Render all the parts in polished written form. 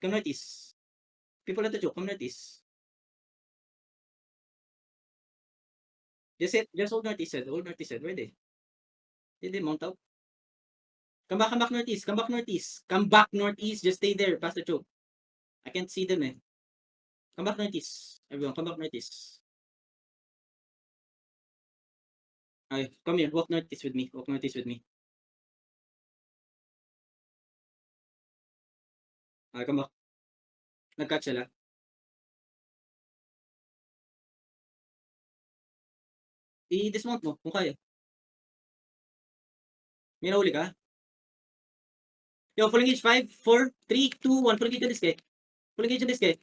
Come northeast. People at the choke, come northeast. Just hold northeast side, hold northeast side. Where they? Did they mount out? Come back northeast, come back northeast. Come back northeast, just stay there, past the choke. I can't see them eh. Come back northeast. Everyone, come back northeast. Okay, come here, walk northeast with me, walk northeast with me. Okay, come back. Nag-catch sila. I-dismount mo, kung kaya. May nahuli ka? Yo, full engage, 5, 4, 3, 2, 1, full engage on this guy. Full engage on this guy.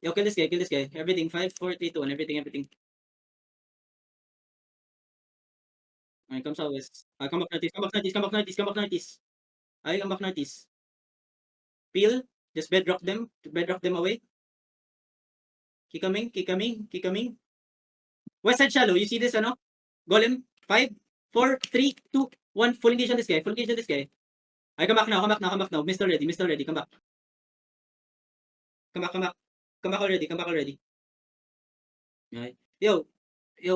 Yo, kill this guy, kill this guy. Everything, 5, 4, 3, 2, 1, everything. Okay, come southwest. Come back northeast, come back northeast, come back northeast, come back northeast. Okay, come back northeast. Peel, just bedrock them away. Keep coming. West side shallow, you see this, ano? Golem, 5, 4, 3, 2, 1, full engage on this guy, I come back now, missed already, come back. Come back already. Okay. Yo,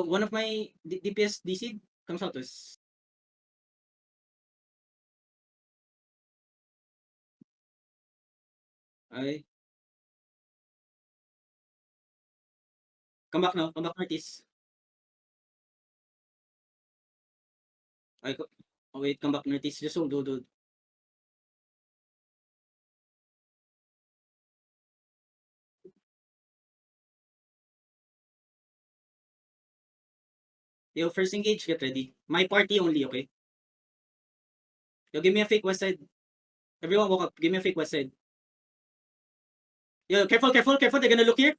one of my DPS DC comes out to us. Okay. Come back now, come back northeast. Okay, oh wait, come back northeast, just hold. Yo, first engage, get ready. My party only, okay? Yo, give me a fake west side. Everyone walk up, give me a fake west side. Yo, careful, they're gonna look here.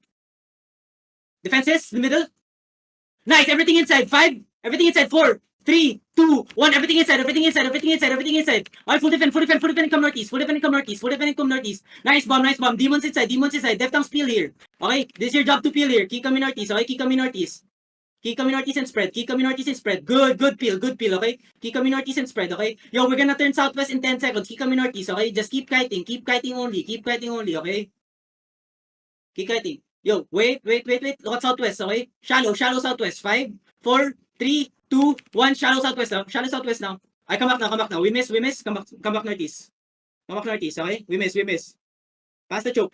Defenses, in the middle. Nice, everything inside, 5, everything inside, 4, 3, 2, 1, everything inside. Alright, full defend, come northeast. Nice bomb, demons inside, Death Tongue's peel here. Okay, this is your job to peel here. Keep coming northeast, okay, keep coming northeast and spread. Good peel, okay? Keep coming northeast and spread, okay? Yo, we're gonna turn southwest in 10 seconds. Keep coming northeast, okay? Just keep kiting only, okay? Keep kiting. Yo, wait. Look at southwest, okay? Shallow southwest. 5, 4, 3, 2, 1. Shallow southwest now. I come back now. We miss. Come back northeast. Okay? We miss. Pass the choke.